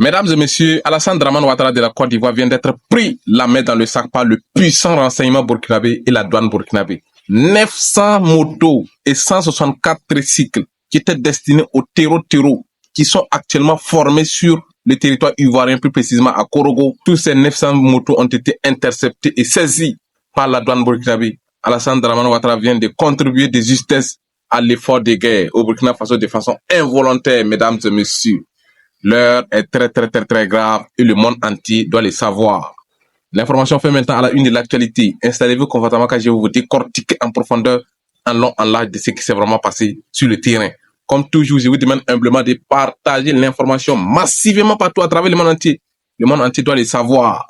Mesdames et messieurs, Alassane Dramane Ouattara de la Côte d'Ivoire vient d'être pris la main dans le sac par le puissant renseignement burkinabé et la douane burkinabé. 900 motos et 164 tricycles qui étaient destinés aux terreaux qui sont actuellement formés sur le territoire ivoirien, plus précisément à Korogo. Tous ces 900 motos ont été interceptés et saisis par la douane burkinabé. Alassane Dramane Ouattara vient de contribuer de justesse à l'effort de guerre au Burkina Faso de façon involontaire, mesdames et messieurs. L'heure est très grave et le monde entier doit le savoir. L'information fait maintenant à la une de l'actualité. Installez-vous confortablement car je vais vous décortiquer en profondeur, en long, en large de ce qui s'est vraiment passé sur le terrain. Comme toujours, je vous demande humblement de partager l'information massivement partout à travers le monde entier. Le monde entier doit le savoir.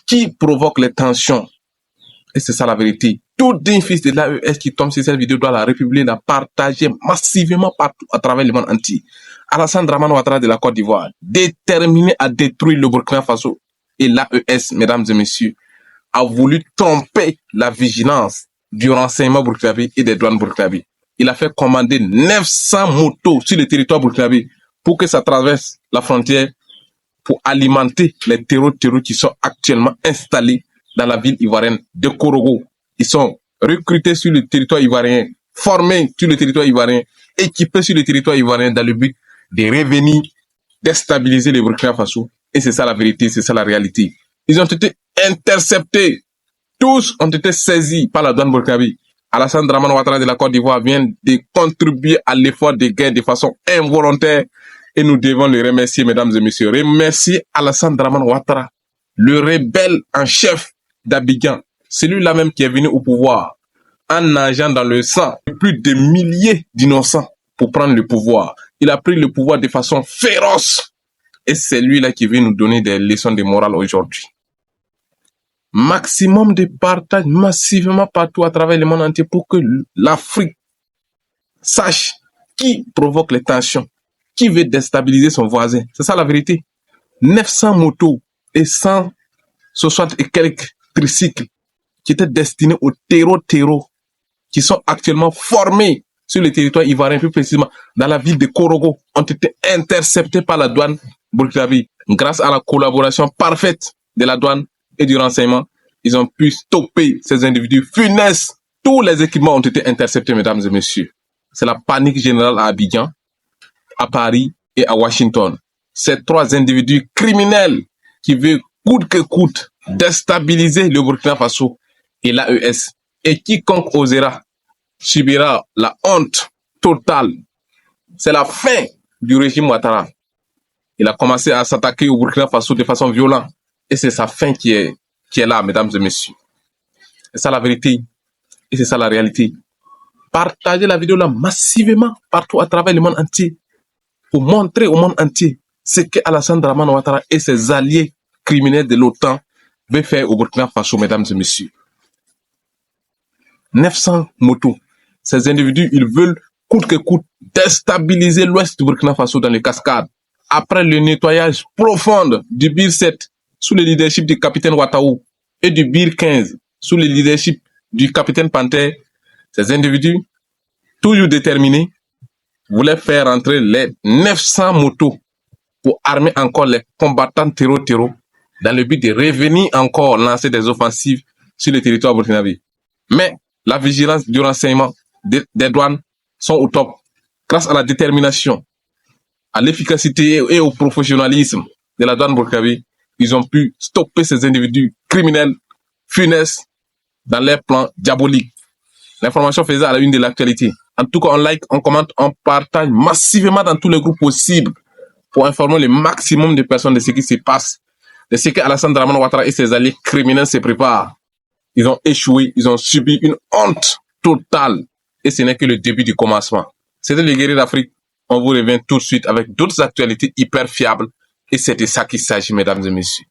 Qui provoque les tensions? Et c'est ça la vérité. Tout d'un fils de l'AES qui tombe sur cette vidéo doit la republier, la partager massivement partout à travers le monde entier. Alassane Dramane Ouattara de la Côte d'Ivoire, déterminé à détruire le Burkina Faso et l'AES, mesdames et messieurs, a voulu tromper la vigilance du renseignement burkinabé et des douanes burkinabé. Il a fait commander 900 motos sur le territoire burkinabé pour que ça traverse la frontière pour alimenter les terreaux qui sont actuellement installés dans la ville ivoirienne de Korogo. Ils sont recrutés sur le territoire ivoirien, formés sur le territoire ivoirien, équipés sur le territoire ivoirien dans le but de revenir déstabiliser le Burkina Faso. Et c'est ça la vérité, c'est ça la réalité. Ils ont été interceptés. Tous ont été saisis par la douane burkinabé. Alassane Dramane Ouattara de la Côte d'Ivoire vient de contribuer à l'effort de guerre de façon involontaire. Et nous devons le remercier, mesdames et messieurs. Remercier Alassane Dramane Ouattara, le rebelle en chef d'Abidjan. Celui-là même qui est venu au pouvoir en nageant dans le sang de plus de milliers d'innocents pour prendre le pouvoir. Il a pris le pouvoir de façon féroce. Et c'est lui-là qui vient nous donner des leçons de morale aujourd'hui. Maximum de partage massivement partout à travers le monde entier pour que l'Afrique sache qui provoque les tensions, qui veut déstabiliser son voisin. C'est ça la vérité. 900 motos et 160 et quelques tricycles qui étaient destinés aux terreaux qui sont actuellement formés sur le territoire ivoirien, plus précisément dans la ville de Korogo, ont été interceptés par la douane burkinabé. Grâce à la collaboration parfaite de la douane et du renseignement, ils ont pu stopper ces individus funestes. Tous les équipements ont été interceptés, mesdames et messieurs. C'est la panique générale à Abidjan, à Paris et à Washington. Ces trois individus criminels qui veulent coûte que coûte déstabiliser le Burkina Faso et l'AES. Et quiconque osera subira la honte totale. C'est la fin du régime Ouattara. Il a commencé à s'attaquer au Burkina Faso de façon violente. Et c'est sa fin qui est là, mesdames et messieurs. C'est ça la vérité. Et c'est ça la réalité. Partagez la vidéo là massivement partout à travers le monde entier pour montrer au monde entier ce que Alassane Dramane Ouattara et ses alliés criminels de l'OTAN veulent faire au Burkina Faso, mesdames et messieurs. 900 motos. Ces individus, ils veulent coûte que coûte déstabiliser l'ouest du Burkina Faso dans les cascades. Après le nettoyage profond du BIR 7 sous le leadership du capitaine Ouattao et du BIR 15 sous le leadership du capitaine Panter, ces individus, toujours déterminés, voulaient faire entrer les 900 motos pour armer encore les combattants terreaux dans le but de revenir encore lancer des offensives sur le territoire burkinabé. Mais la vigilance du renseignement des douanes sont au top. Grâce à la détermination, à l'efficacité et au professionnalisme de la douane burkinabé, ils ont pu stopper ces individus criminels, funestes, dans leurs plans diaboliques. L'information faisait à la une de l'actualité. En tout cas, on like, on commente, on partage massivement dans tous les groupes possibles pour informer le maximum de personnes de ce qui se passe, de ce que Alassane Dramane Ouattara et ses alliés criminels se préparent. Ils ont échoué, ils ont subi une honte totale. Et ce n'est que le début du commencement. C'était les guerriers d'Afrique. On vous revient tout de suite avec d'autres actualités hyper fiables. Et c'est de ça qu'il s'agit, mesdames et messieurs.